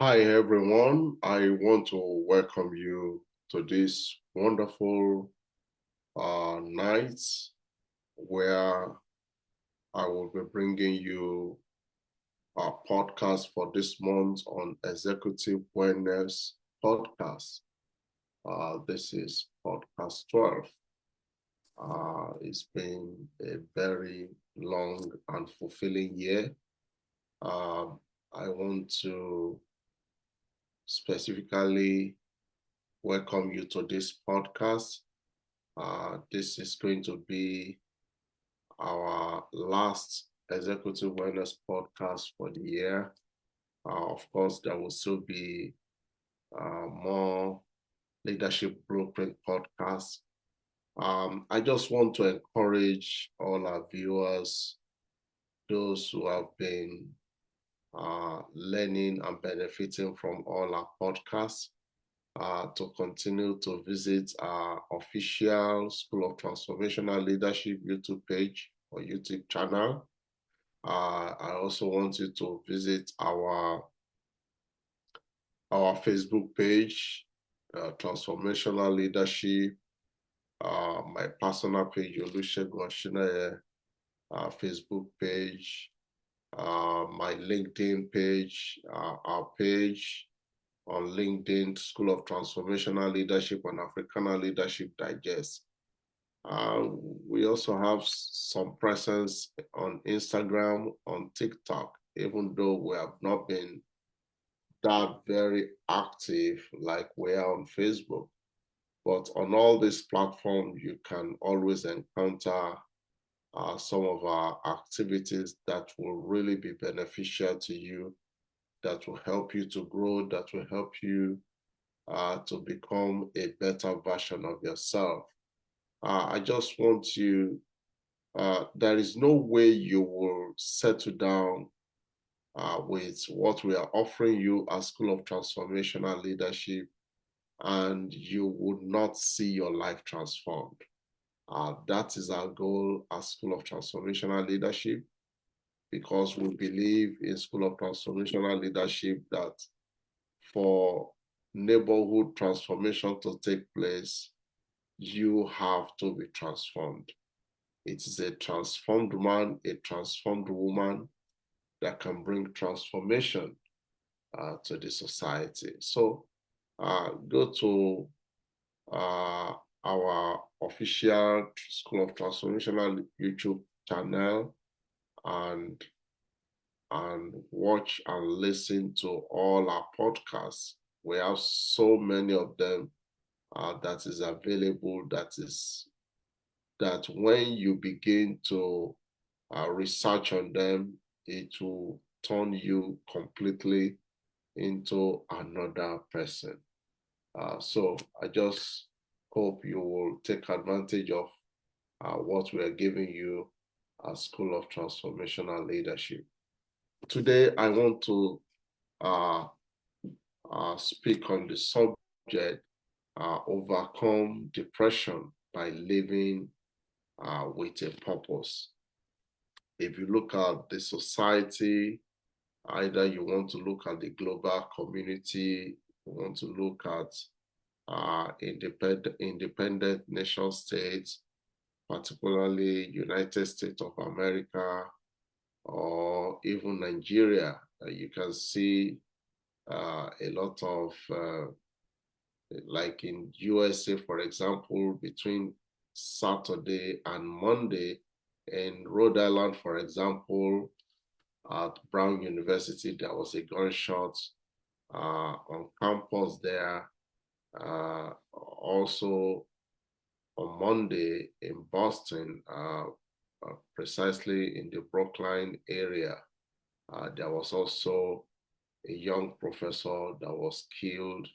Hi, everyone. I want to welcome you to this wonderful night where I will be bringing you a podcast for this month on Executive Wellness Podcast. This is podcast 12. It's been a very long and fulfilling year. Um, I want to specifically welcome you to this podcast. This is going to be our last Executive Wellness podcast for the year. Of course, there will still be more leadership blueprint podcasts. I just want to encourage all our viewers, those who have been learning and benefiting from all our podcasts, to continue to visit our official School of Transformational Leadership YouTube page or YouTube channel. I also want you to visit our Facebook page, Transformational Leadership, my personal page, Olusegun Oshinaye, Facebook page, my LinkedIn page, our page on LinkedIn, School of Transformational Leadership and Africana Leadership Digest. We also have some presence on Instagram, on TikTok, even though we have not been that very active like we are on Facebook. But on all these platforms, you can always encounter some of our activities that will really be beneficial to you, that will help you to grow, that will help you to become a better version of yourself. I just want you, there is no way you will settle down with what we are offering you as School of Transformational Leadership, and you would not see your life transformed. That is our goal as School of Transformational Leadership, because we believe in School of Transformational Leadership that for neighborhood transformation to take place, you have to be transformed. It is a transformed man, a transformed woman that can bring transformation to the society. So go to our official School of Transformational YouTube channel and watch and listen to all our podcasts. We have so many of them that is available. That when you begin to research on them, it will turn you completely into another person. So I just hope you will take advantage of what we are giving you at School of Transformational Leadership. Today, I want to uh, speak on the subject, overcome depression by living with a purpose. If you look at the society, either you want to look at the global community, you want to look at independent nation states, particularly United States of America or even Nigeria, you can see a lot of, like in USA, for example, between Saturday and Monday, in Rhode Island, for example, at Brown University, there was a gunshot on campus there. Also on Monday in Boston, precisely in the Brookline area, there was also a young professor that was killed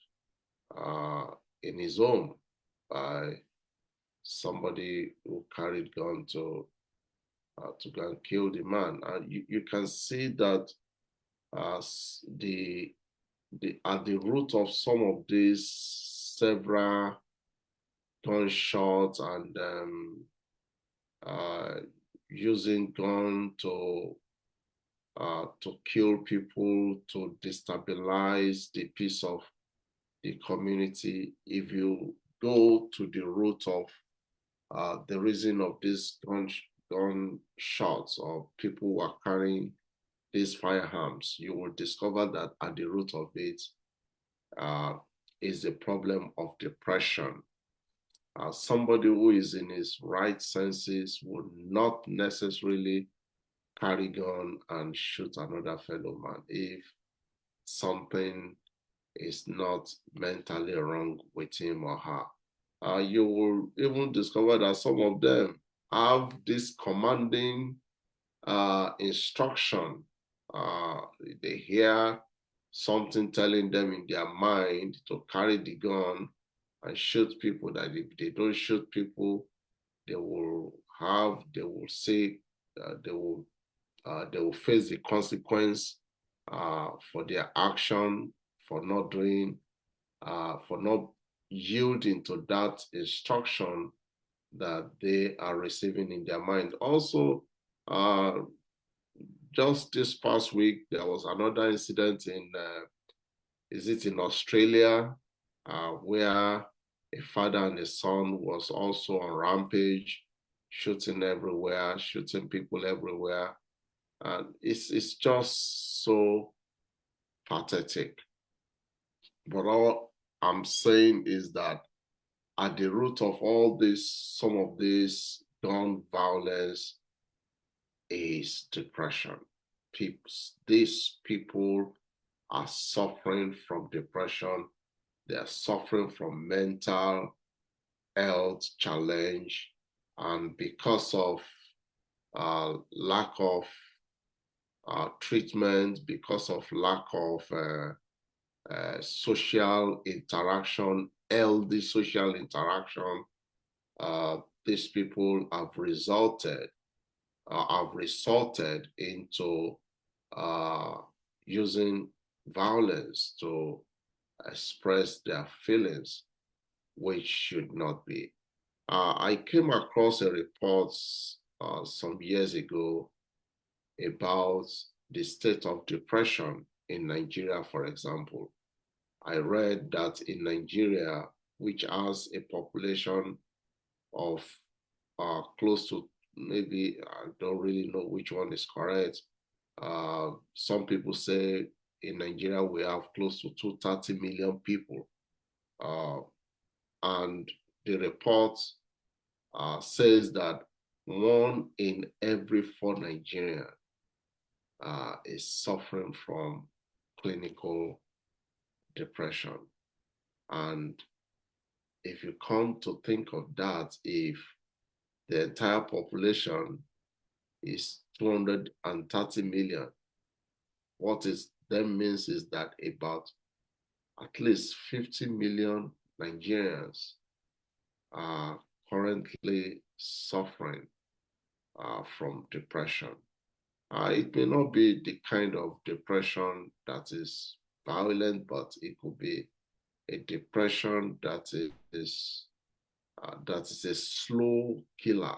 in his home by somebody who carried gun to go and kill the man. And you can see that the at the root of some of these several gunshots and uh, using gun to to kill people, to destabilize the peace of the community. If you go to the root of the reason of these gunshots or people who are carrying these firearms, you will discover that at the root of it is a problem of depression. Somebody who is in his right senses would not necessarily carry gun and shoot another fellow man if something is not mentally wrong with him or her. You will even discover that some of them have this commanding instruction. They hear something telling them in their mind to carry the gun and shoot people, that if they don't shoot people, they will say, they will face the consequence for their action, for not doing, for not yielding to that instruction that they are receiving in their mind. Also, just this past week, there was another incident in Australia, where a father and a son was also on rampage, shooting everywhere, shooting people everywhere. And it's just so pathetic. But all I'm saying is that at the root of all this, some of this gun violence is depression. These people are suffering from depression. They are suffering from mental health challenge. And because of lack of treatment, because of lack of social interaction, healthy social interaction, these people have resorted into using violence to express their feelings, which should not be. I came across a report some years ago about the state of depression in Nigeria, for example. I read that in Nigeria, which has a population of close to, maybe, I don't really know which one is correct. Some people say in Nigeria we have close to 230 million people. And the report says that 1 in every 4 Nigerians is suffering from clinical depression. And if you come to think of that, if the entire population is 230 million, what is that means is that about at least 50 million Nigerians are currently suffering from depression. It may not be the kind of depression that is violent, but it could be a depression that is a slow killer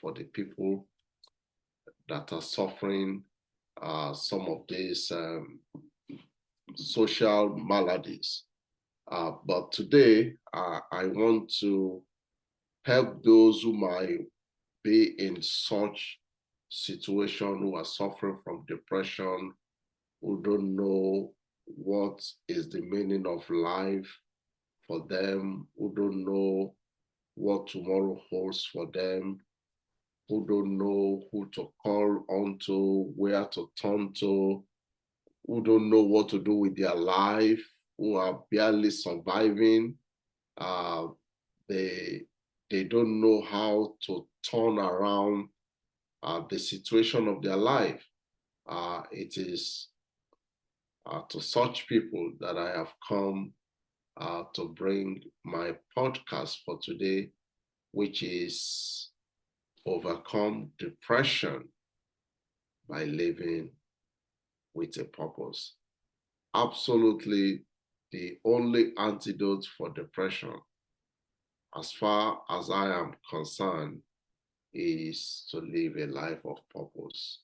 for the people that are suffering some of these social maladies. But today, I want to help those who might be in such situation, who are suffering from depression, who don't know what is the meaning of life for them, who don't know what tomorrow holds for them, who don't know who to call on to, where to turn to, who don't know what to do with their life, who are barely surviving. They don't know how to turn around the situation of their life. It is to such people that I have come to bring my podcast for today, which is Overcome Depression by Living with a Purpose. Absolutely the only antidote for depression, as far as I am concerned, is to live a life of purpose.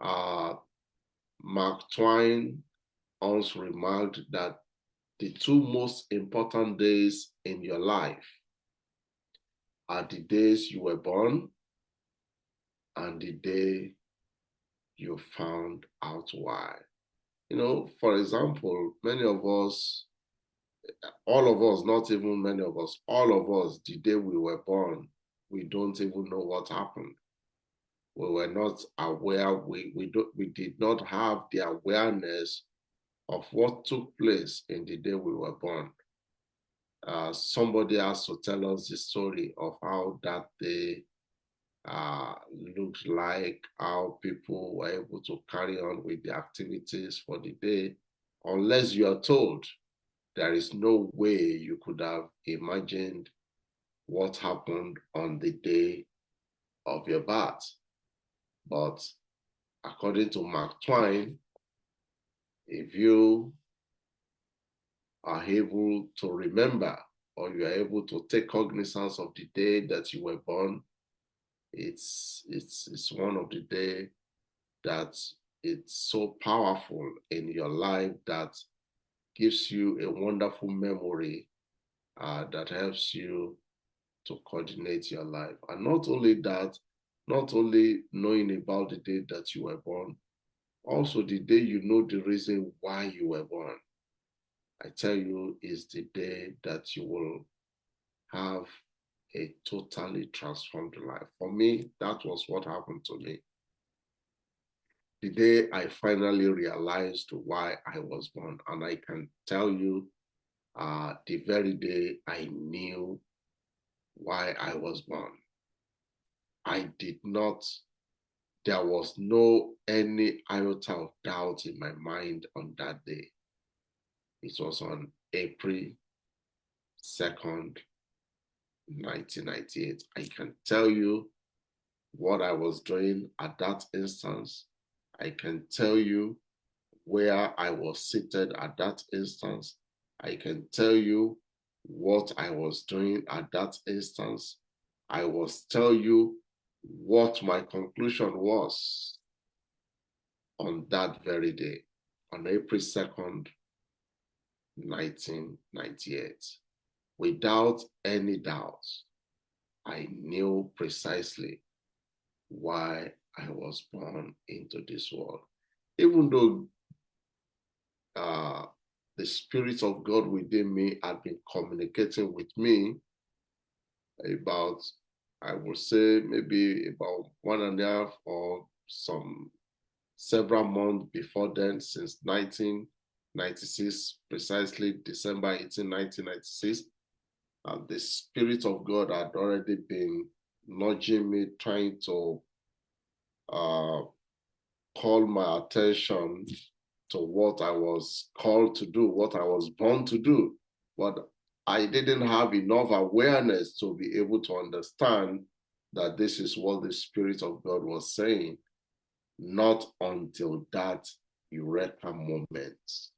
Mark Twain once remarked that the two most important days in your life are the days you were born and the day you found out why. You know, for example, many of us, all of us, not even many of us, all of us, the day we were born, we don't even know what happened. We were not aware, we did not have the awareness of what took place in the day we were born. Somebody has to tell us the story of how that day looked like, how people were able to carry on with the activities for the day. Unless you are told, there is no way you could have imagined what happened on the day of your birth. But according to Mark Twain, if you are able to remember or you are able to take cognizance of the day that you were born, it's one of the day that it's so powerful in your life that gives you a wonderful memory that helps you to coordinate your life. And not only that, not only knowing about the day that you were born, also the day you know the reason why you were born. I tell you, is the day that you will have a totally transformed life. For me, that was what happened to me. The day I finally realized why I was born, and I can tell you, the very day I knew why I was born, I did not, there was no any iota of doubt in my mind on that day. It was on April 2nd, 1998. I can tell you what I was doing at that instance. I can tell you where I was seated at that instance. I can tell you what I was doing at that instance. I will tell you what my conclusion was on that very day, on April 2nd, 1998. Without any doubt, I knew precisely why I was born into this world. Even though the Spirit of God within me had been communicating with me about, I would say, maybe about 1.5 or several months before then, since 1996, precisely December 18, 1996, and the Spirit of God had already been nudging me, trying to call my attention to what I was called to do, what I was born to do. But I didn't have enough awareness to be able to understand that this is what the Spirit of God was saying, not until that Eureka moment.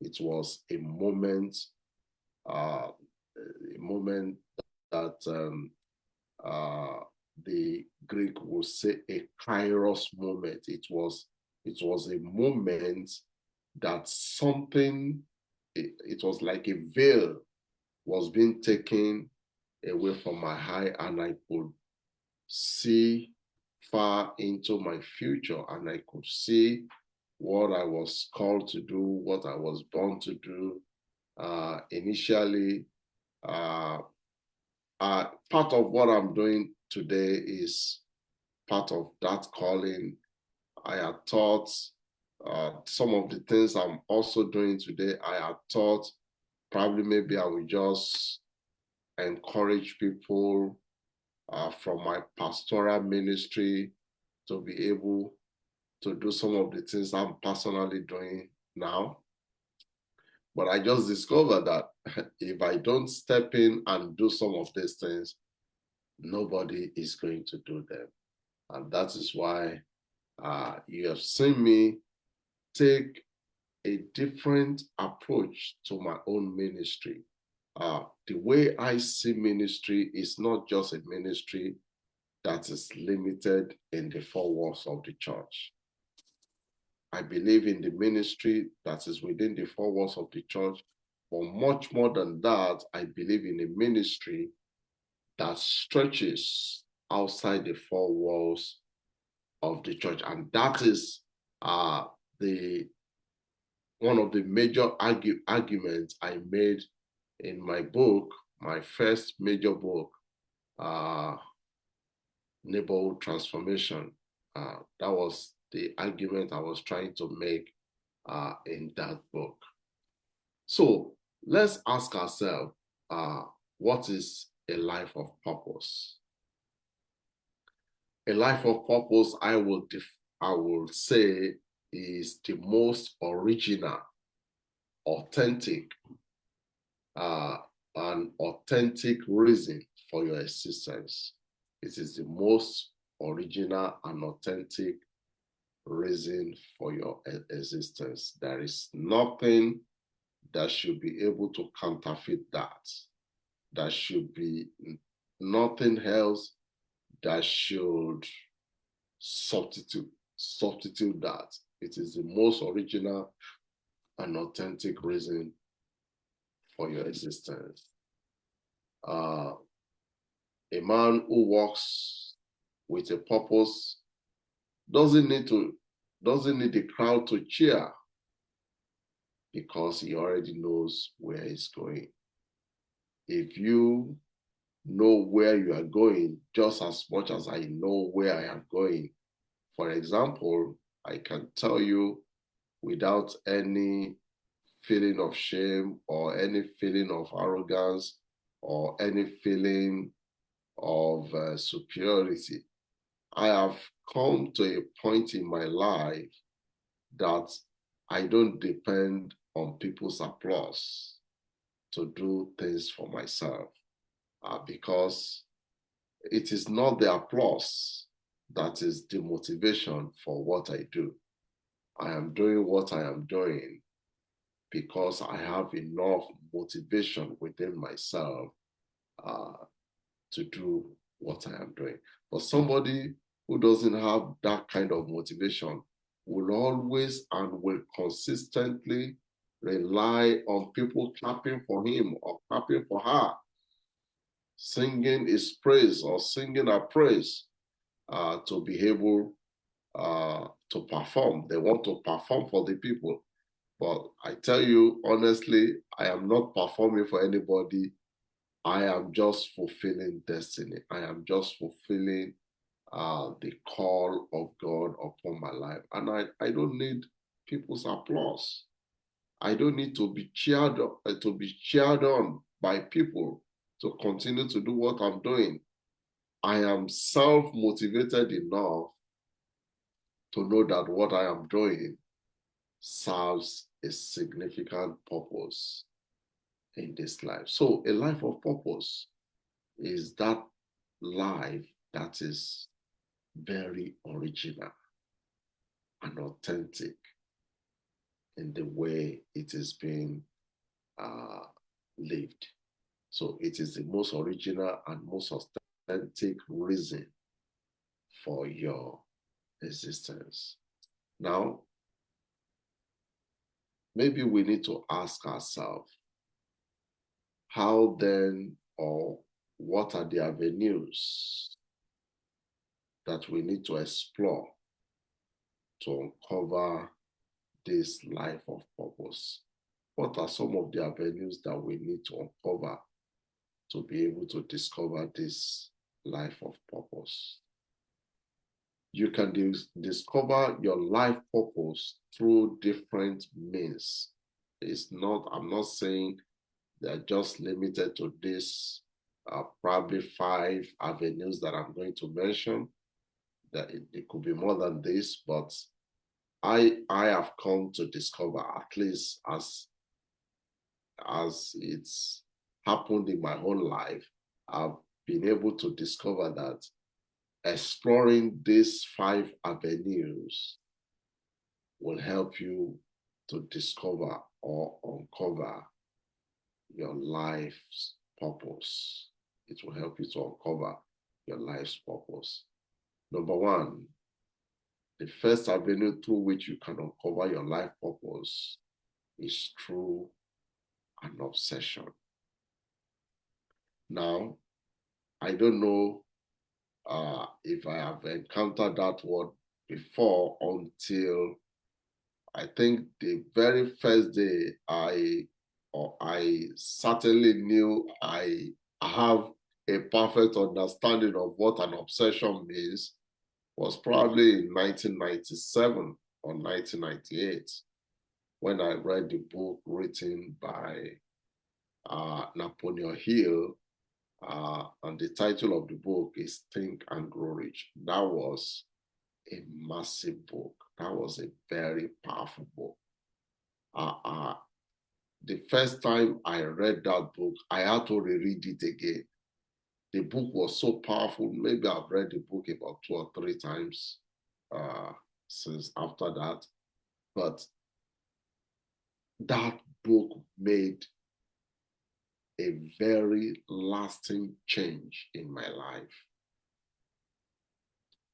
It was a moment that the Greek would say a kairos moment. It was a moment that something, it was like a veil was being taken away from my eye, and I could see far into my future, and I could see what I was called to do, what I was born to do. Initially, part of what I'm doing today is part of that calling. I had thought some of the things I'm also doing today, I had thought probably maybe I would just encourage people from my pastoral ministry to be able to do some of the things I'm personally doing now. But I just discovered that if I don't step in and do some of these things, nobody is going to do them. And that is why you have seen me take a different approach to my own ministry. The way I see ministry is not just a ministry that is limited in the four walls of the church. I believe in the ministry that is within the four walls of the church. But much more than that, I believe in a ministry that stretches outside the four walls of the church. And that is the one of the major arguments I made in my book, my first major book, Neighborhood Transformation. That was the argument I was trying to make in that book. So let's ask ourselves, what is a life of purpose? A life of purpose, I will say, is the most original, authentic, an authentic reason for your existence. It is the most original and authentic reason for your existence. There is nothing that should be able to counterfeit that. There should be nothing else that should substitute that. It is the most original and authentic reason for your existence. A man who walks with a purpose doesn't need the crowd to cheer, because he already knows where he's going. If you know where you are going just as much as I know where I am going, for example, I can tell you without any feeling of shame or any feeling of arrogance or any feeling of superiority, I have come to a point in my life that I don't depend on people's applause to do things for myself, because it is not the applause that is the motivation for what I do. I am doing what I am doing because I have enough motivation within myself to do what I am doing. But somebody who doesn't have that kind of motivation will always and will consistently rely on people clapping for him or clapping for her, singing his praise or singing her praise to be able to perform. They want to perform for the people. But I tell you, honestly, I am not performing for anybody. I am just fulfilling destiny. I am just fulfilling the call of God upon my life. And I don't need people's applause. I don't need to be cheered on by people to continue to do what I'm doing. I am self-motivated enough to know that what I am doing serves a significant purpose in this life. So a life of purpose is that life that is very original and authentic in the way it is being lived. So it is the most original and most authentic reason for your existence. Now, maybe we need to ask ourselves, how then, or what are the avenues that we need to explore to uncover this life of purpose? What are some of the avenues that we need to uncover to be able to discover this life of purpose? You can discover your life purpose through different means. I'm not saying they're just limited to this, probably 5 avenues that I'm going to mention. That it could be more than this, but I have come to discover, at least as it's happened in my own life, I've been able to discover that exploring these 5 avenues will help you to discover or uncover your life's purpose. It will help you to uncover your life's purpose. Number 1, The first avenue through which you can uncover your life purpose is through an obsession. Now, I don't know if I have encountered that word before until I think the very first day I certainly knew I have a perfect understanding of what an obsession means was probably in 1997 or 1998 when I read the book written by Napoleon Hill, and the title of the book is Think and Grow Rich. That was a massive book. That was a very powerful book. The first time I read that book, I had to reread it again. The book was so powerful. Maybe I've read the book about 2 or 3 times since after that. But that book made a very lasting change in my life.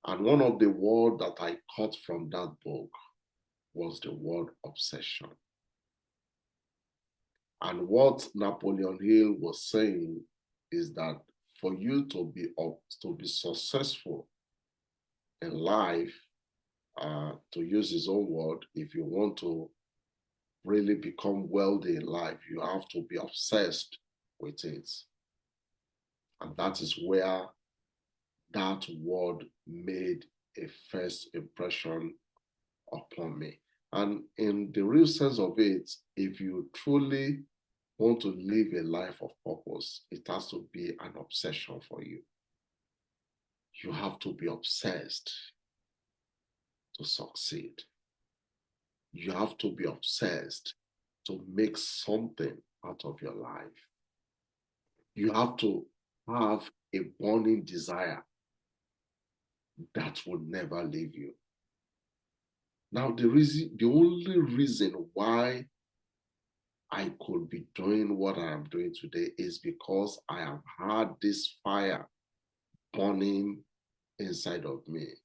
And one of the words that I caught from that book was the word obsession. And what Napoleon Hill was saying is that for you to be successful in life, to use his own word, if you want to really become wealthy in life, you have to be obsessed with it. And that is where that word made a first impression upon me. And in the real sense of it, if you truly want to live a life of purpose, it has to be an obsession for you. You have to be obsessed to succeed. You have to be obsessed to make something out of your life. You have to have a burning desire that will never leave you. Now, the only reason why I could be doing what I am doing today is because I have had this fire burning inside of me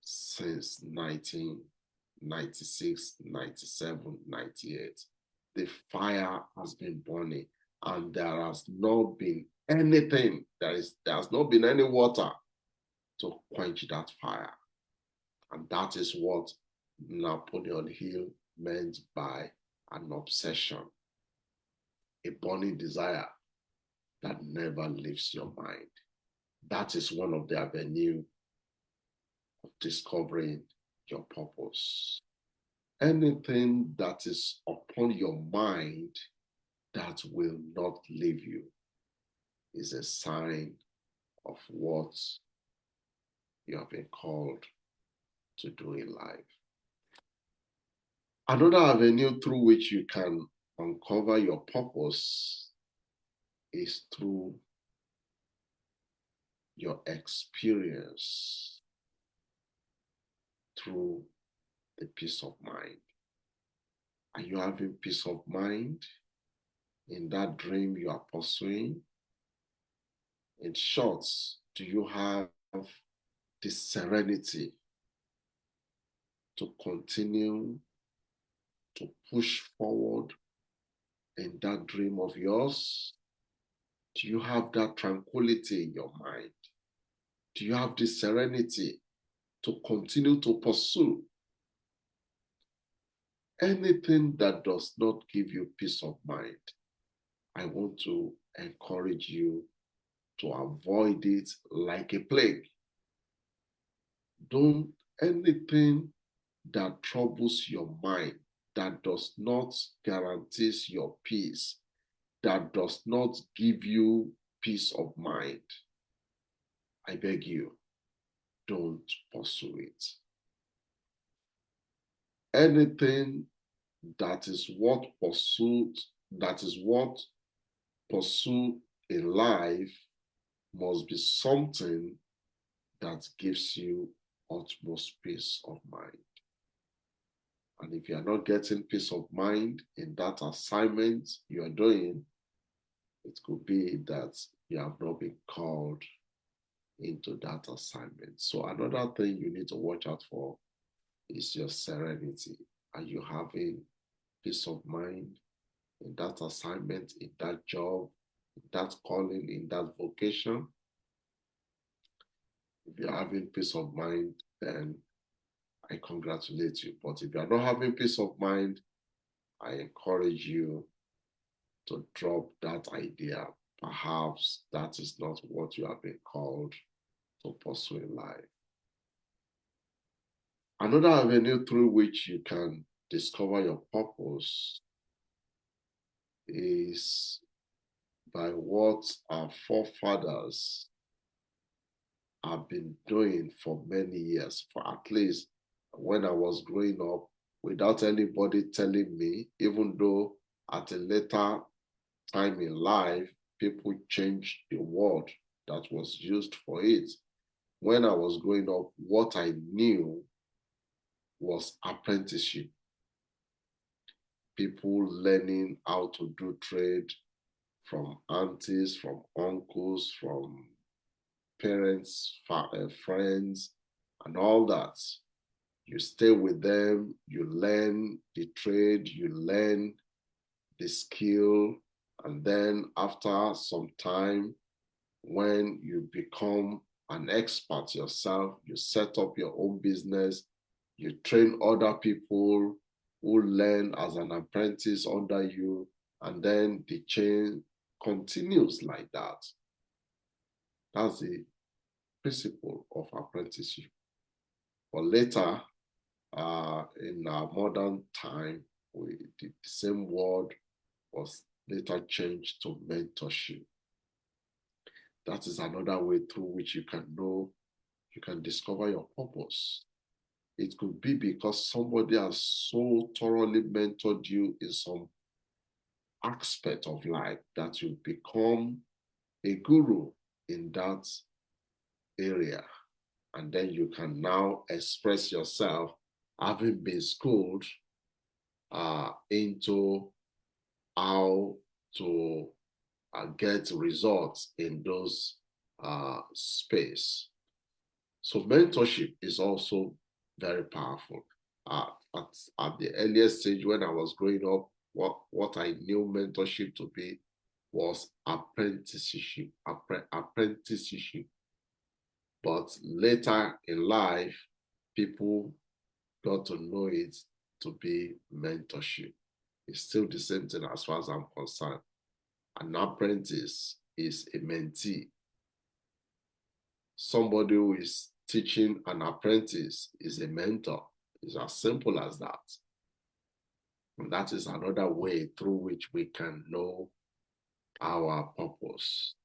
since 1996, 97, 98. The fire has been burning, and there has not been anything, there has not been any water to quench that fire. And that is what Napoleon Hill meant by an obsession, a burning desire that never leaves your mind. That is one of the avenues of discovering your purpose. Anything that is upon your mind that will not leave you is a sign of what you have been called to do in life. Another avenue through which you can uncover your purpose is through your experience, through the peace of mind. Are you having peace of mind in that dream you are pursuing? In short, do you have the serenity to continue to push forward in that dream of yours? Do you have that tranquility in your mind? Do you have the serenity to continue to pursue? Anything that does not give you peace of mind, I want to encourage you to avoid it like a plague. Don't anything that troubles your mind, that does not guarantee your peace, that does not give you peace of mind, I beg you, don't pursue it. Anything that is what pursue in life must be something that gives you utmost peace of mind. And if you are not getting peace of mind in that assignment you are doing, it could be that you have not been called into that assignment. So another thing you need to watch out for is your serenity. Are you having peace of mind in that assignment, in that job, in that calling, in that vocation? If you're having peace of mind, then I congratulate you. But if you're not having peace of mind, I encourage you to drop that idea. Perhaps that is not what you have been called to pursue in life. Another avenue through which you can discover your purpose is by what our forefathers have been doing for many years, for at least when I was growing up, without anybody telling me, even though at a later time in life, people changed the word that was used for it. When I was growing up, what I knew was apprenticeship. People learning how to do trade from aunties, from uncles, from parents, friends, and all that. You stay with them, you learn the trade, you learn the skill, and then after some time, when you become an expert yourself, you set up your own business, you train other people who learn as an apprentice under you, and then the chain continues like that. That's the principle of apprenticeship. But later, in our modern time, the same word was later changed to mentorship. That is another way through which you can discover your purpose. It could be because somebody has so thoroughly mentored you in some aspect of life that you become a guru in that area. And then you can now express yourself, having been schooled into how to get results in those space. So mentorship is also very powerful. At the earliest stage when I was growing up, what I knew mentorship to be was apprenticeship. Apprenticeship. But later in life, people got to know it to be mentorship. It's still the same thing as far as I'm concerned. An apprentice is a mentee. Somebody who is teaching an apprentice is a mentor. It's as simple as that. And that is another way through which we can know our purpose.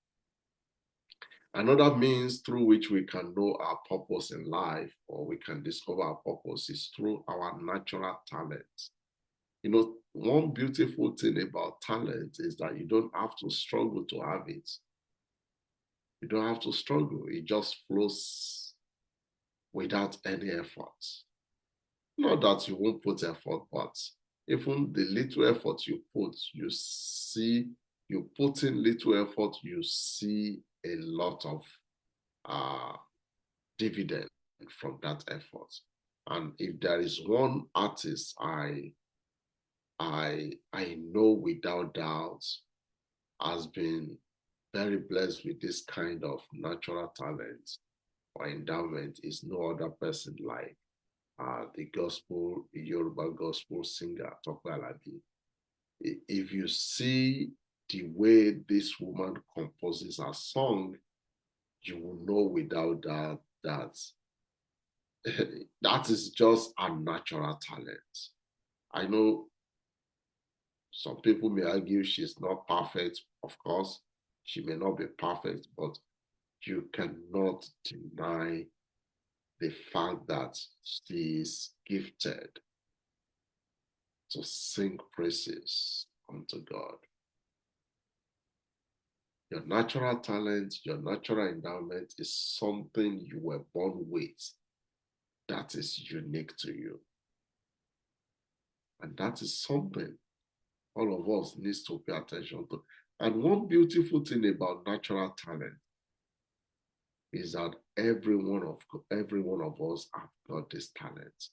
Another means through which we can know our purpose in life, or we can discover our purpose, is through our natural talents. You know, one beautiful thing about talent is that you don't have to struggle to have it. You don't have to struggle. It just flows without any effort. Not that you won't put effort, but even the little effort you put, you see, you put in little effort, you see a lot of dividend from that effort. And if there is one artist I know without doubt has been very blessed with this kind of natural talent or endowment, is no other person like the Yoruba gospel singer Tope Alabi. If you see the way this woman composes her song, you will know without doubt that that is just a natural talent. I know some people may argue she's not perfect. Of course, she may not be perfect, but you cannot deny the fact that she is gifted to sing praises unto God. Your natural talent, your natural endowment is something you were born with that is unique to you. And that is something all of us needs to pay attention to. And one beautiful thing about natural talent is that every one of us have got this talent.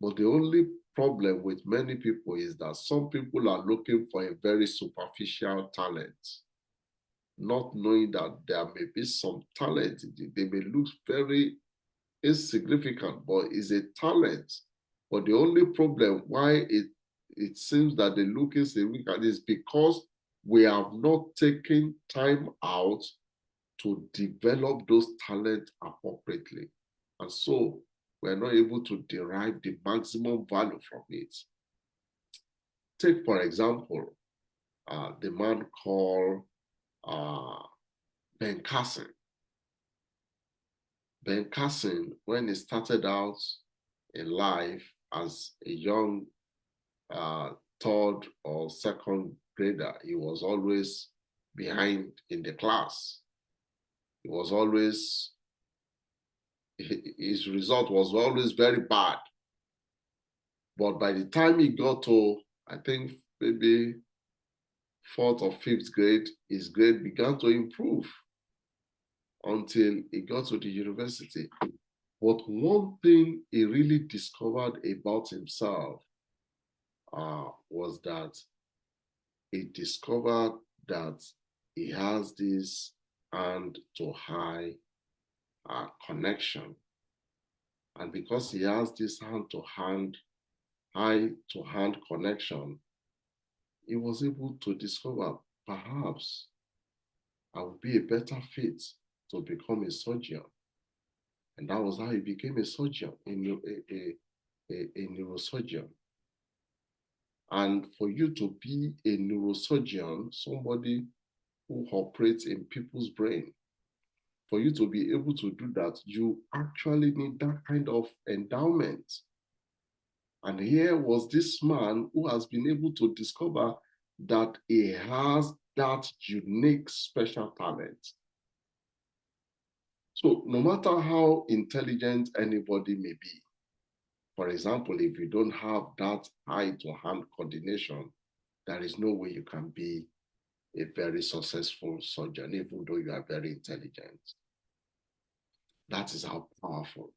But the only problem with many people is that some people are looking for a very superficial talent, not knowing that there may be some talent. They may look very insignificant, but it's a talent. But the only problem why it seems that they look insignificant is because we have not taken time out to develop those talents appropriately. And so we're not able to derive the maximum value from it. Take, for example, the man called Ben Carson. Ben Carson, when he started out in life as a young third or second grader, he was always behind in the class. He was always, his result was always very bad. But by the time he got to, I think, maybe fourth or fifth grade, his grade began to improve until he got to the university. But one thing he really discovered about himself was that he discovered that he has this hand-to-eye connection. And because he has this hand-to-hand, eye-to-hand connection, he was able to discover perhaps I would be a better fit to become a surgeon. And that was how he became a surgeon, a neurosurgeon. And for you to be a neurosurgeon, somebody who operates in people's brain, for you to be able to do that, you actually need that kind of endowment. And here was this man who has been able to discover that he has that unique special talent. So no matter how intelligent anybody may be, for example, if you don't have that eye-to-hand coordination, there is no way you can be a very successful surgeon, even though you are very intelligent. That is how powerful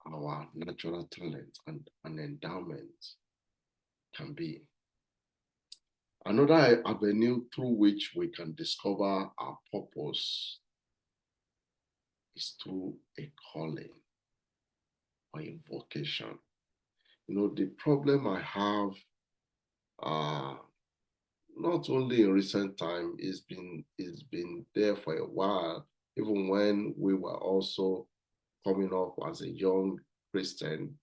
our natural talent and endowment can be. Another avenue through which we can discover our purpose is through a calling or a vocation. You know, the problem I have, not only in recent time, it's been there for a while, even when we were also coming up as a young Christian.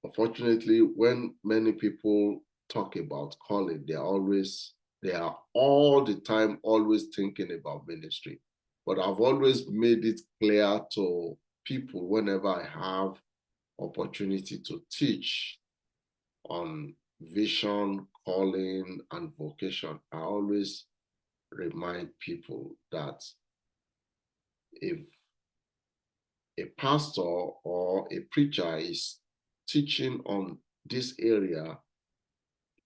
Unfortunately, when many people talk about calling, they are all the time always thinking about ministry. But I've always made it clear to people whenever I have opportunity to teach on vision, calling, and vocation, I always remind people that if a pastor or a preacher is teaching on this area,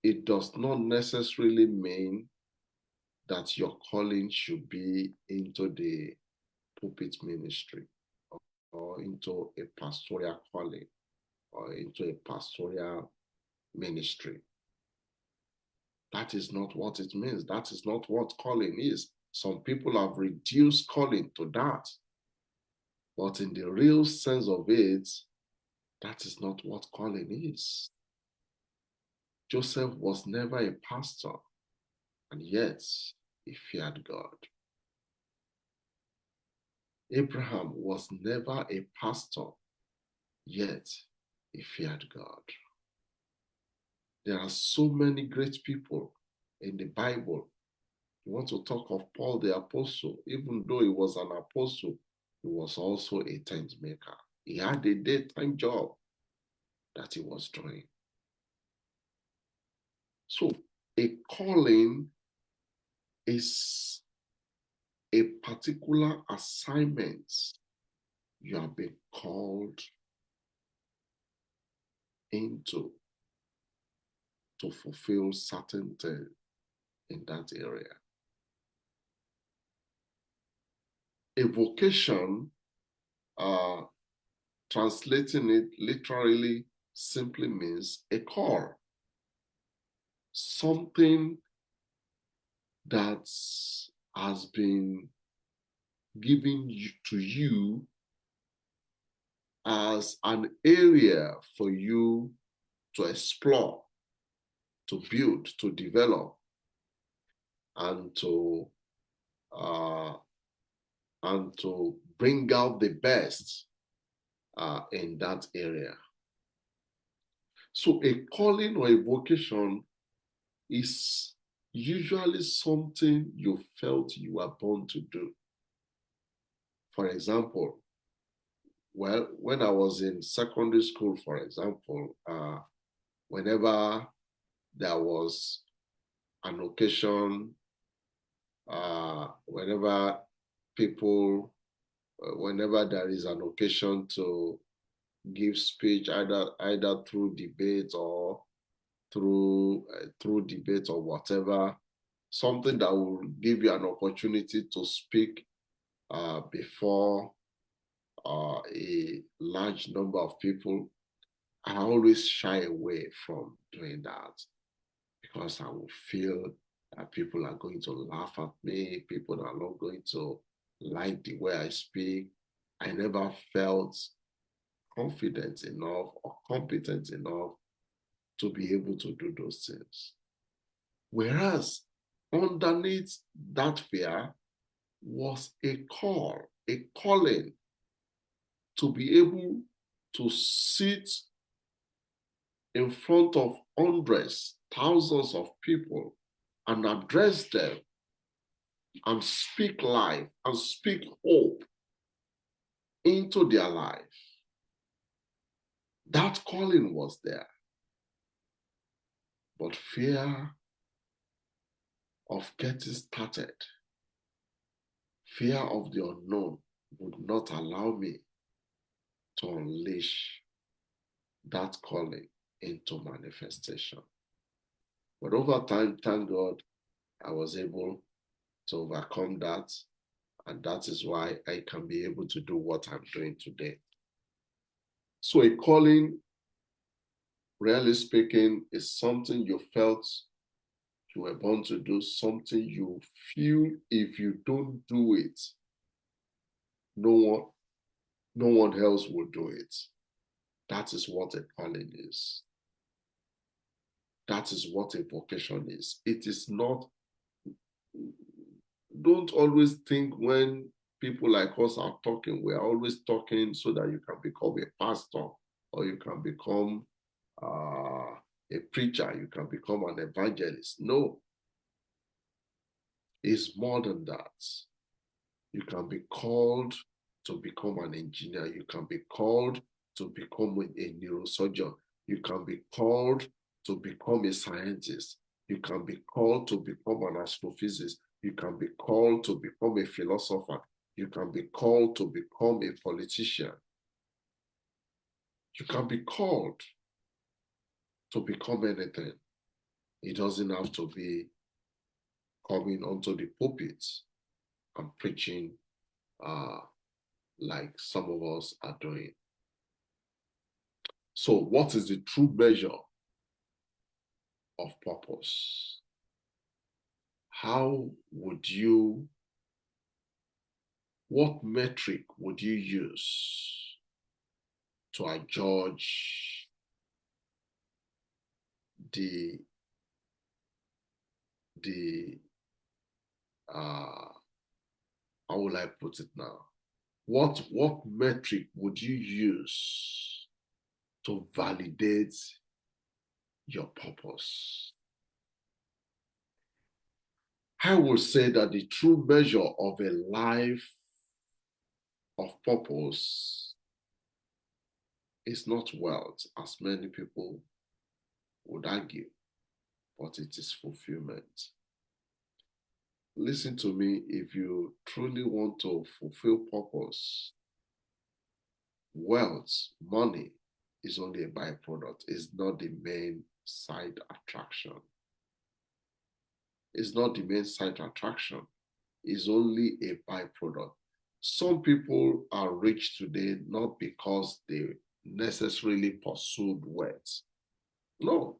it does not necessarily mean that your calling should be into the pulpit ministry or into a pastoral calling or into a pastoral ministry. That is not what it means. That is not what calling is. Some people have reduced calling to that. But in the real sense of it, that is not what calling is. Joseph was never a pastor, and yet he feared God. Abraham was never a pastor, yet he feared God. There are so many great people in the Bible. You want to talk of Paul the apostle, even though he was an apostle, he was also a tent maker. He had a daytime job that he was doing. So a calling is a particular assignment you have been called into to fulfill certain things in that area. A vocation, translating it literally, simply means a call. Something that has been given to you as an area for you to explore, to build, to develop, and to bring out the best in that area. So a calling or a vocation is usually something you felt you were born to do. For example, well, when I was in secondary school, for example, whenever there was an occasion, whenever there is an occasion to give speech, either through debate or through debate or whatever, something that will give you an opportunity to speak before a large number of people, I always shy away from doing that because I will feel that people are going to laugh at me, people are not going to like the way I speak. I never felt confident enough or competent enough to be able to do those things. Whereas underneath that fear was a call, a calling to be able to sit in front of hundreds, thousands of people and address them and speak life and speak hope into their life. That calling was there. But fear of getting started, fear of the unknown would not allow me to unleash that calling into manifestation. But over time, thank God, I was able to overcome that. And that is why I can be able to do what I'm doing today. So a calling, really speaking, is something you felt you were born to do, something you feel if you don't do it, no one else will do it. That is what a calling is. That is what a vocation is. It is not, don't always think when people like us are talking, we are always talking so that you can become a pastor or you can become a preacher, you can become an evangelist. No, it's more than that. You can be called to become an engineer. You can be called to become a neurosurgeon. You can be called to become a scientist. You can be called to become an astrophysicist. You can be called to become a philosopher. You can be called to become a politician. You can be called to become anything. It doesn't have to be coming onto the pulpit and preaching like some of us are doing. So what is the true measure of purpose? What metric would you use to judge how will I put it now? What metric would you use to validate your purpose? I will say that the true measure of a life of purpose is not wealth, as many people would argue, but it is fulfillment. Listen to me, if you truly want to fulfill purpose, wealth, money is only a byproduct. It's not the main side attraction. It's not the main side attraction. It's only a byproduct. Some people are rich today not because they necessarily pursued wealth. No.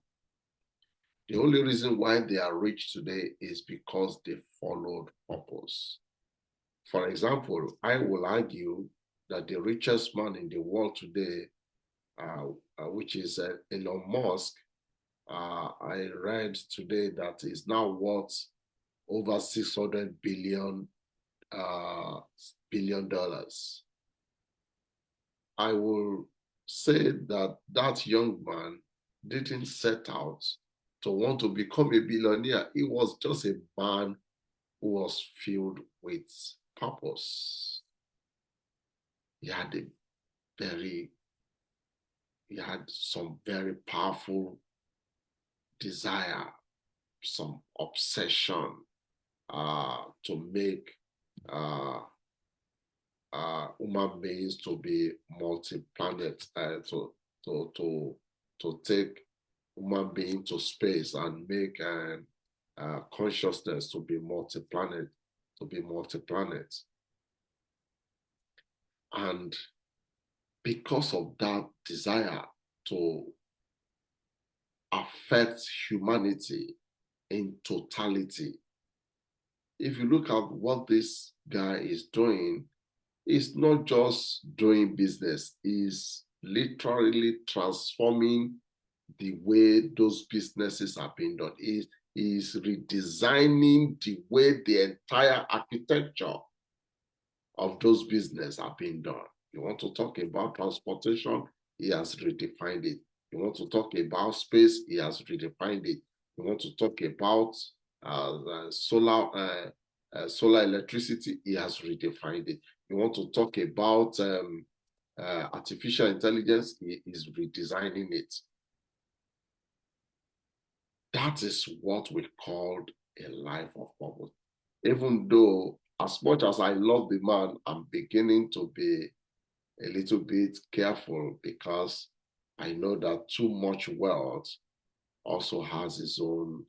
The only reason why they are rich today is because they followed purpose. For example, I will argue that the richest man in the world today, which is Elon Musk, I read today that is now worth over $600 billion. I will say that that young man didn't set out to want to become a billionaire. He was just a man who was filled with purpose. He had a very, he had some very powerful desire, some obsession to make human beings to be multi-planet, to take human being to space and make consciousness to be multi-planet, And because of that desire to affect humanity in totality, if you look at what this guy is doing, it's not just doing business, it's literally transforming the way those businesses are being done. Is redesigning the way the entire architecture of those businesses are being done. You want to talk about transportation, he has redefined it. You want to talk about space, he has redefined it. You want to talk about solar electricity, he has redefined it. You want to talk about artificial intelligence, he is redesigning it. That is what we call a life of purpose. Even though, as much as I love the man, I'm beginning to be a little bit careful because I know that too much wealth also has its own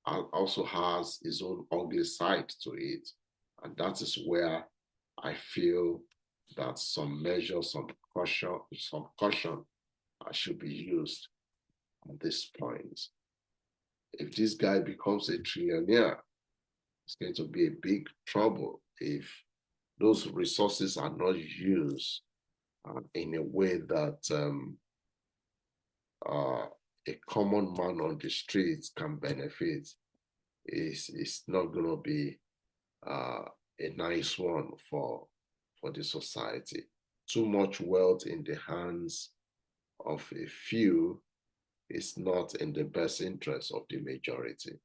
ugly side to it, and that is where I feel that some measure, some caution should be used at this point. If this guy becomes a trillionaire, it's going to be a big trouble if those resources are not used in a way that a common man on the streets can benefit. It's not going to be a nice one for the society. Too much wealth in the hands of a few is not in the best interest of the majority.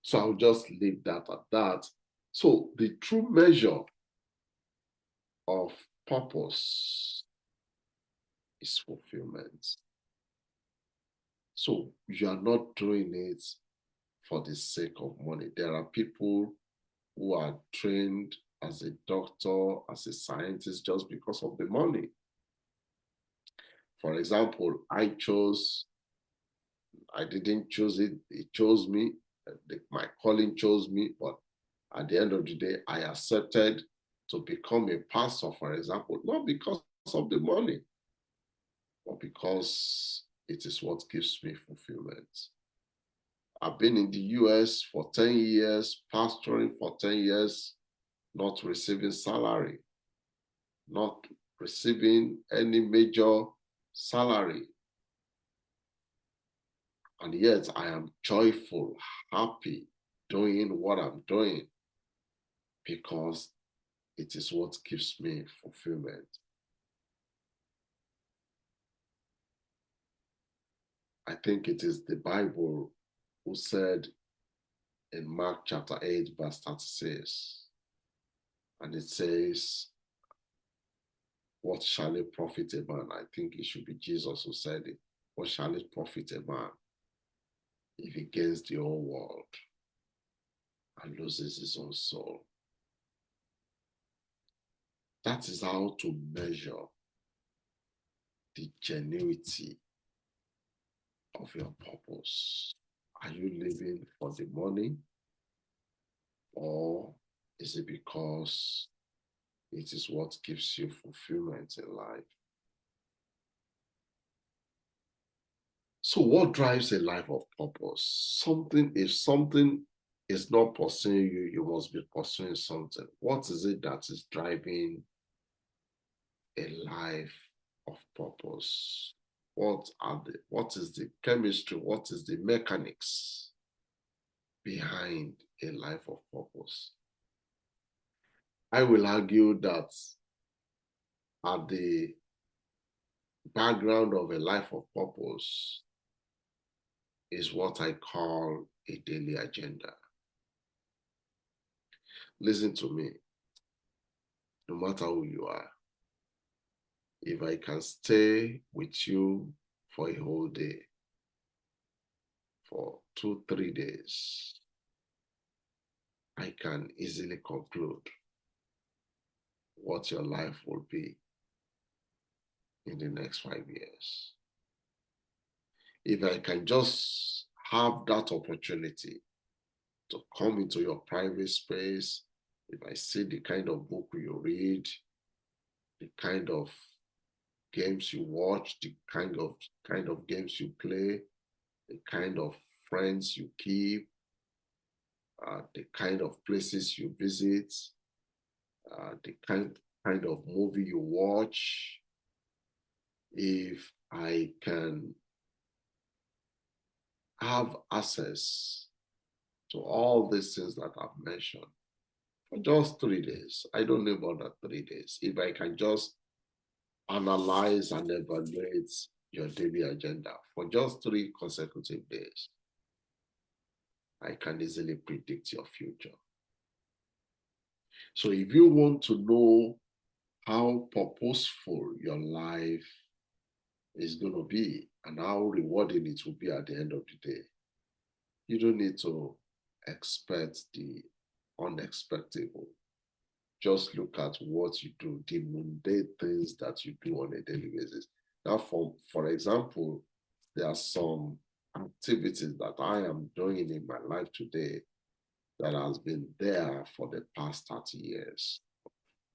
So I'll just leave that at that. So the true measure of purpose is fulfillment. So you are not doing it for the sake of money. There are people who are trained as a doctor, as a scientist, just because of the money. For example, I didn't choose it, it chose me. My calling chose me, but at the end of the day, I accepted to become a pastor, for example, not because of the money, but because it is what gives me fulfillment. I've been in the US for 10 years, pastoring for 10 years, not receiving salary, not receiving any major salary. And yet I am joyful, happy, doing what I'm doing because it is what gives me fulfillment. I think it is the Bible who said in Mark chapter 8, verse 36, and it says, what shall it profit a man? I think it should be Jesus who said it. What shall it profit a man if he gains the whole world and loses his own soul? That is how to measure the genuity of your purpose. Are you living for the money? Or is it because it is what gives you fulfillment in life? So what drives a life of purpose? If something is not pursuing you, you must be pursuing something. What is it that is driving a life of purpose? What is the chemistry? What is the mechanics behind a life of purpose? I will argue that at the background of a life of purpose is what I call a daily agenda. Listen to me, no matter who you are, if I can stay with you for a whole day, for 2, 3 days, I can easily conclude what your life will be in the next 5 years. If I can just have that opportunity to come into your private space, if I see the kind of book you read, the kind of games you watch, the kind of games you play, the kind of friends you keep, the kind of places you visit, the kind of movie you watch. If I can have access to all these things that I've mentioned for just 3 days, I don't need more than 3 days. If I can just analyze and evaluate your daily agenda for just 3 consecutive days, I can easily predict your future. So if you want to know how purposeful your life is going to be and how rewarding it will be at the end of the day, you don't need to expect the unexpected. Just look at what you do, the mundane things that you do on a daily basis. Now, for example, there are some activities that I am doing in my life today that has been there for the past 30 years.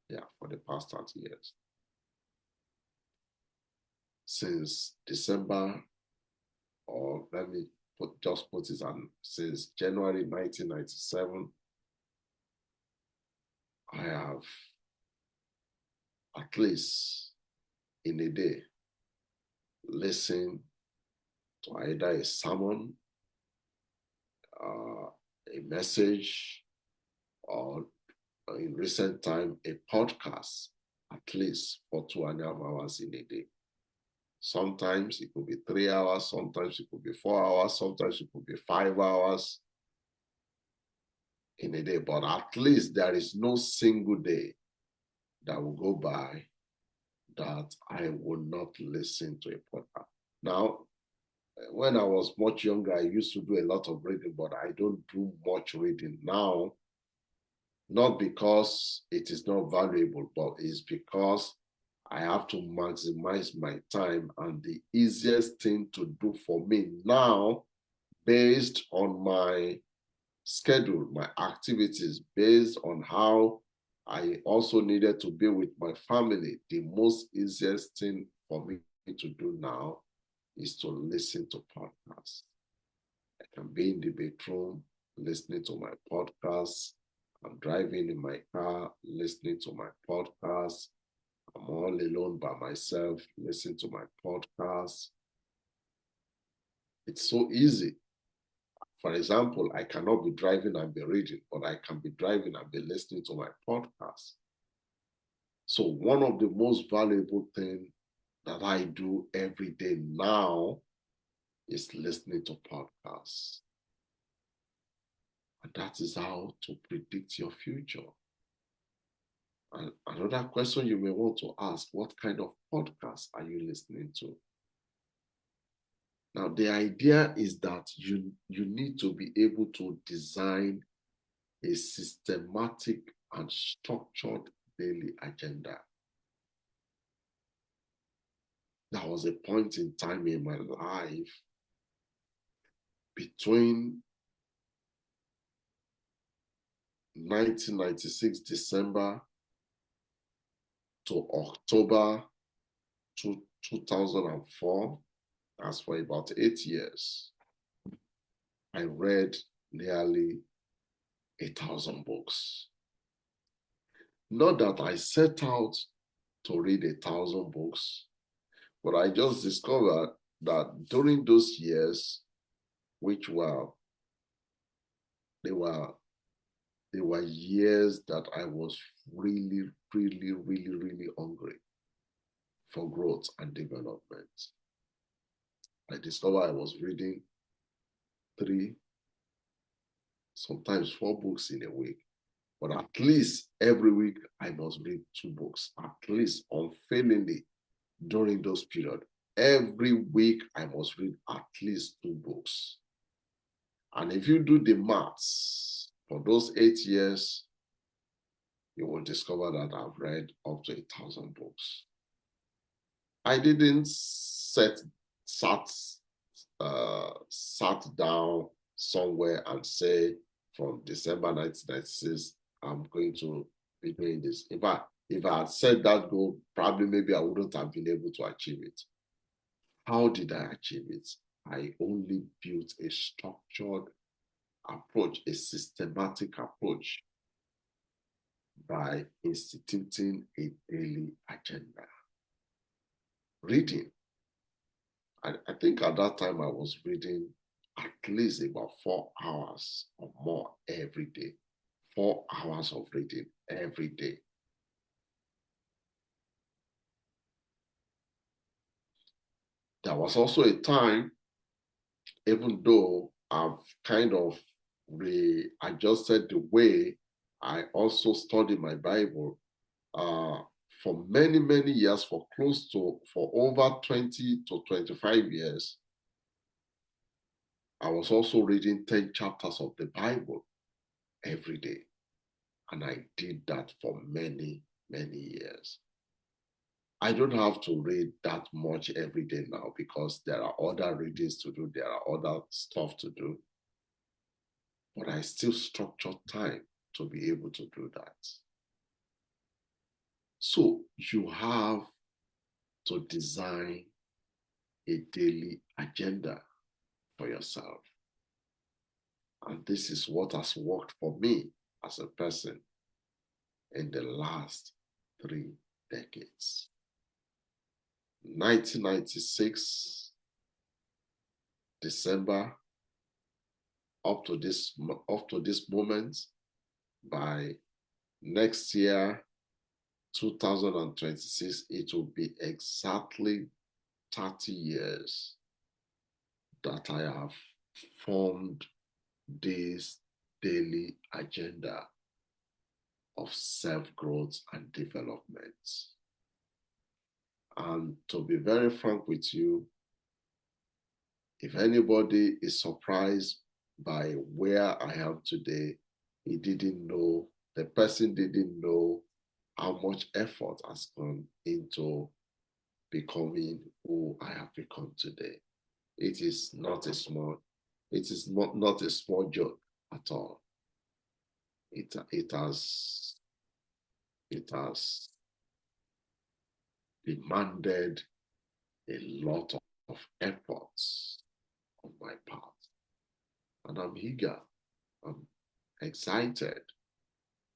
Yeah, for the past 30 years. Since December, or let me just put it on, since January 1997, I have at least in a day listened to either a sermon, a message, or in recent time, a podcast, at least for 2.5 hours in a day. Sometimes it could be 3 hours, sometimes it could be 4 hours, sometimes it could be 5 hours in a day. But at least there is no single day that will go by that I will not listen to a podcast. Now, when I was much younger, I used to do a lot of reading, but I don't do much reading now. Not because it is not valuable, but it's because I have to maximize my time. And the easiest thing to do for me now, based on my schedule, my activities, based on how I also needed to be with my family, the most easiest thing for me to do now is to listen to podcasts. I can be in the bedroom listening to my podcasts. I'm driving in my car listening to my podcasts. I'm all alone by myself listening to my podcasts. It's so easy. For example, I cannot be driving and be reading, but I can be driving and be listening to my podcast. So one of the most valuable things that I do every day now is listening to podcasts. And that is how to predict your future. And another question you may want to ask, what kind of podcast are you listening to? Now, the idea is that you need to be able to design a systematic and structured daily agenda. There was a point in time in my life between 1996 December to October 2004, that's for about 8 years, I read nearly 1,000 books. Not that I set out to read 1,000 books, but I just discovered that during those years, which they were years that I was really, really, really, really hungry for growth and development. I discovered I was reading 3, sometimes 4 books in a week. But at least every week I must read 2 books, at least unfailingly during those periods. Every week I must read at least 2 books. And if you do the maths for those 8 years, you will discover that I've read up to 1,000 books. I didn't sat down somewhere and say from December 1996, I'm going to be doing this. In fact, if I had set that goal, probably maybe I wouldn't have been able to achieve it. How did I achieve it? I only built a structured approach, a systematic approach by instituting a daily agenda. Reading. I think at that time I was reading at least about 4 hours or more every day. 4 hours of reading every day. There was also a time, even though I've kind of readjusted the way I also study my Bible, for many, many years, for over 20 to 25 years, I was also reading 10 chapters of the Bible every day. And I did that for many, many years. I don't have to read that much every day now because there are other readings to do, there are other stuff to do. But I still structure time to be able to do that. So you have to design a daily agenda for yourself. And this is what has worked for me as a person in the last 3 decades. 1996, December, up to this moment, by next year, 2026, it will be exactly 30 years that I have formed this daily agenda of self-growth and development. And to be very frank with you, if anybody is surprised by where I am today, the person didn't know how much effort has gone into becoming who I have become today. It is not a small joke at all. It has demanded a lot of efforts on my part. And I'm eager, I'm excited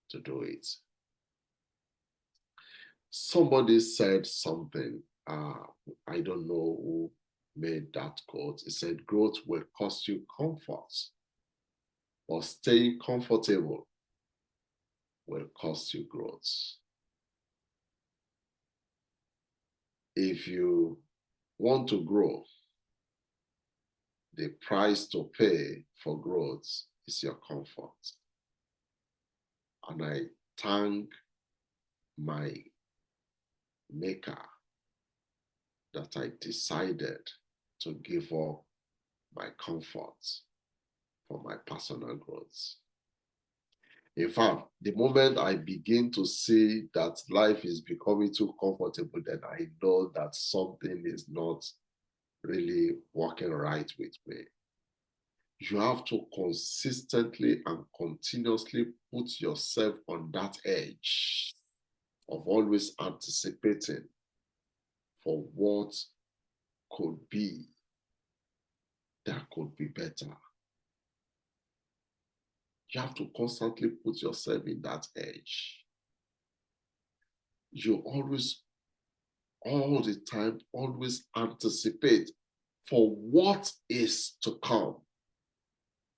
to do it. Somebody said something, I don't know who made that quote. It said, growth will cost you comfort, but staying comfortable will cost you growth. If you want to grow, the price to pay for growth is your comfort. And I thank my Maker that I decided to give up my comfort for my personal growth. In fact, the moment I begin to see that life is becoming too comfortable, then I know that something is not really working right with me. You have to consistently and continuously put yourself on that edge of always anticipating for what could be that could be better. You have to constantly put yourself in that edge. You always, all the time, always anticipate for what is to come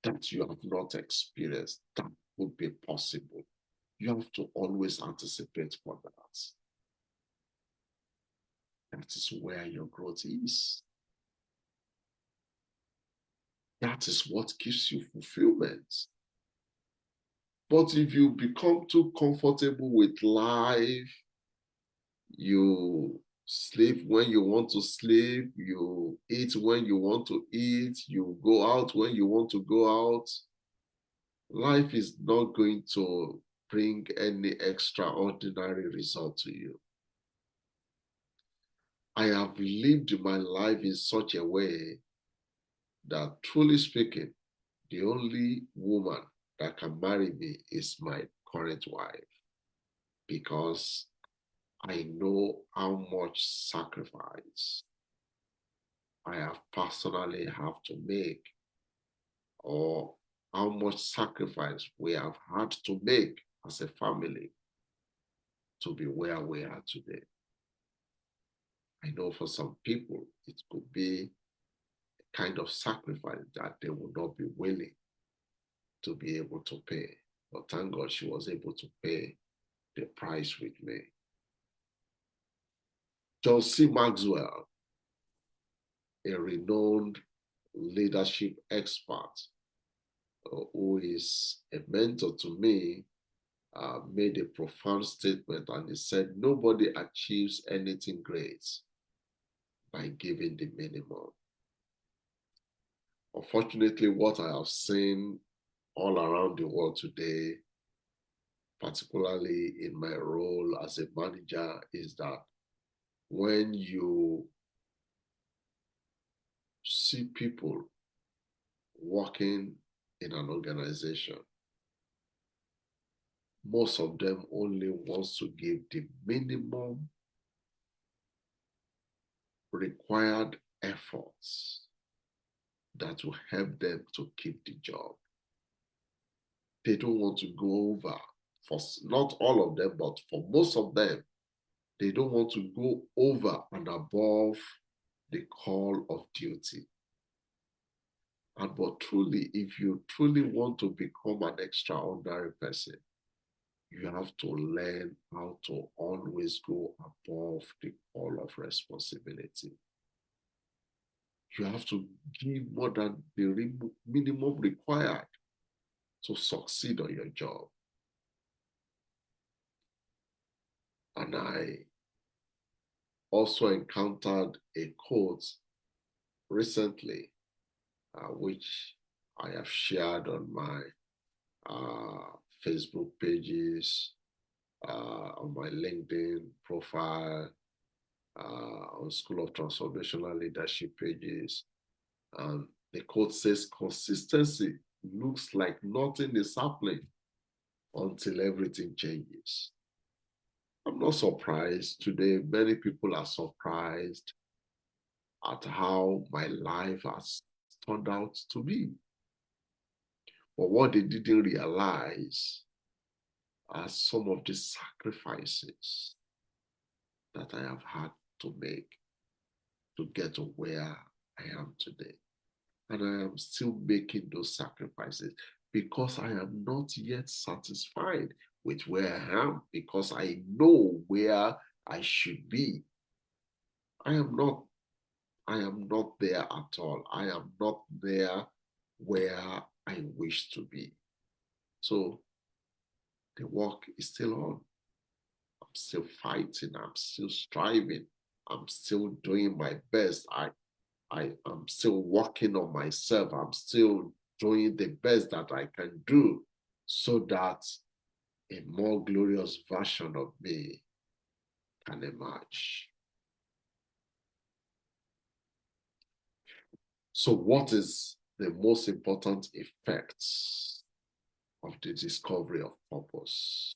that you have not experienced, that would be possible. You have to always anticipate for that. That is where your growth is. That is what gives you fulfillment. But if you become too comfortable with life, you sleep when you want to sleep, you eat when you want to eat, you go out when you want to go out, life is not going to bring any extraordinary result to you. I have lived my life in such a way that, truly speaking, the only woman that can marry me is my current wife, because I know how much sacrifice I have personally have to make, or how much sacrifice we have had to make as a family to be where we are today. I know for some people, it could be a kind of sacrifice that they would not be willing to be able to pay. But thank God she was able to pay the price with me. John C. Maxwell, a renowned leadership expert who is a mentor to me, made a profound statement, and he said, nobody achieves anything great by giving the minimum. Unfortunately, what I have seen all around the world today, particularly in my role as a manager, is that when you see people working in an organization, most of them only wants to give the minimum required efforts that will help them to keep the job. They don't want to go over, for not all of them, but for most of them, they don't want to go over and above the call of duty. And but truly, if you truly want to become an extraordinary person, you have to learn how to always go above the call of responsibility. You have to give more than the minimum required to succeed on your job. And I also encountered a quote recently, which I have shared on my Facebook pages, on my LinkedIn profile, on School of Transformational Leadership pages. And the quote says, consistency looks like nothing is happening until everything changes. I'm not surprised today. Many people are surprised at how my life has turned out to be. But what they didn't realize are some of the sacrifices that I have had to make to get to where I am today. And I am still making those sacrifices because I am not yet satisfied with where I am, because I know where I should be. I am not there at all. I am not there where I wish to be. So the work is still on. I'm still fighting. I'm still striving. I'm still doing my best. I am still working on myself. I'm still doing the best that I can do so that a more glorious version of me can emerge. So what is the most important effects of the discovery of purpose.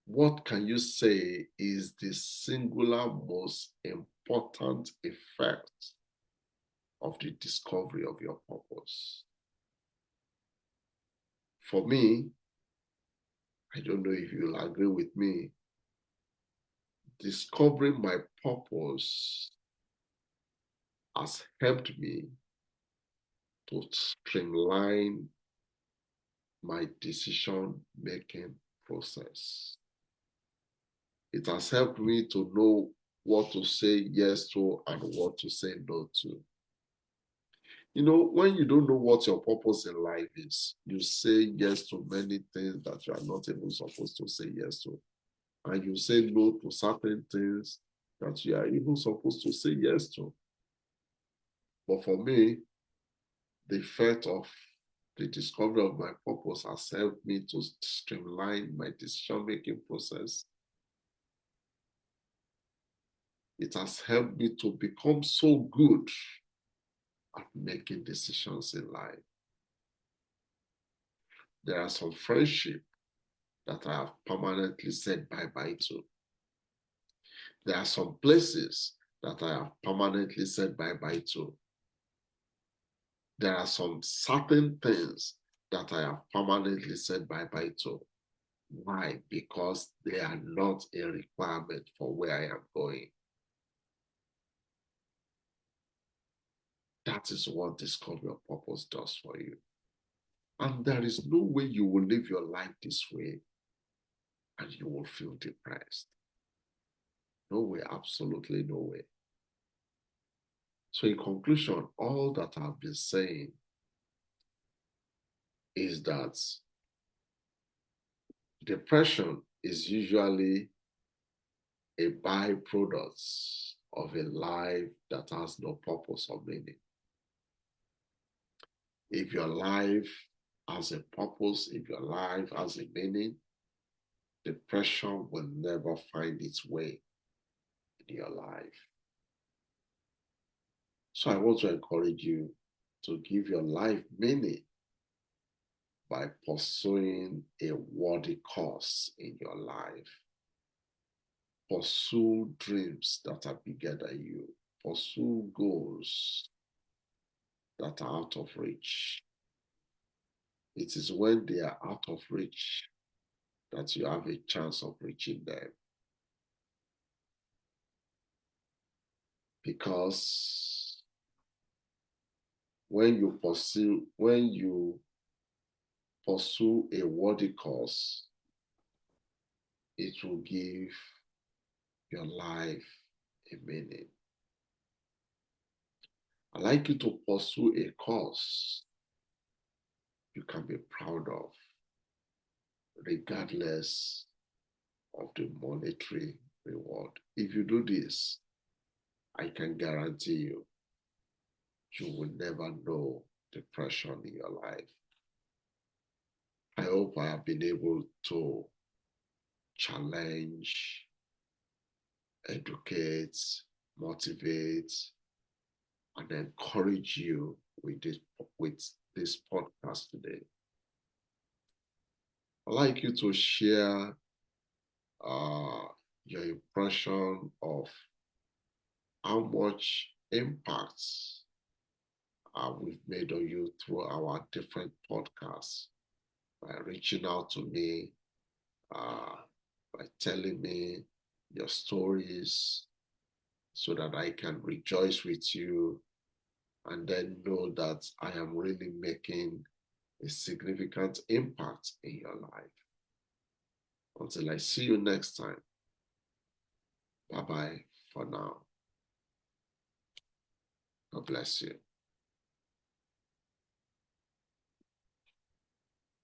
What can you say is the singular most important effect of the discovery of your purpose? For me, I don't know if you'll agree with me, discovering my purpose has helped me to streamline my decision-making process. It has helped me to know what to say yes to and what to say no to. You know, when you don't know what your purpose in life is, you say yes to many things that you are not even supposed to say yes to. And you say no to certain things that you are even supposed to say yes to. But for me, the effect of the discovery of my purpose has helped me to streamline my decision-making process. It has helped me to become so good at making decisions in life. There are some friendships that I have permanently said bye-bye to. There are some places that I have permanently said bye-bye to. There are some certain things that I have permanently said bye-bye to. Why? Because they are not a requirement for where I am going. That is what discovery of purpose does for you. And there is no way you will live your life this way and you will feel depressed. No way, absolutely no way. So in conclusion, all that I've been saying is that depression is usually a byproduct of a life that has no purpose or meaning. If your life has a purpose, if your life has a meaning, depression will never find its way in your life. So I want to encourage you to give your life meaning by pursuing a worthy cause in your life. Pursue dreams that are bigger than you. Pursue goals that are out of reach. It is when they are out of reach that you have a chance of reaching them. Because when you pursue a worthy cause, it will give your life a meaning. I'd like you to pursue a cause you can be proud of, regardless of the monetary reward. If you do this, I can guarantee you, you will never know depression in your life. I hope I have been able to challenge, educate, motivate, and encourage you with this podcast today. I'd like you to share your impression of how much impact we've made on you through our different podcasts by reaching out to me, by telling me your stories so that I can rejoice with you and then know that I am really making a significant impact in your life. Until I see you next time, bye-bye for now. God bless you.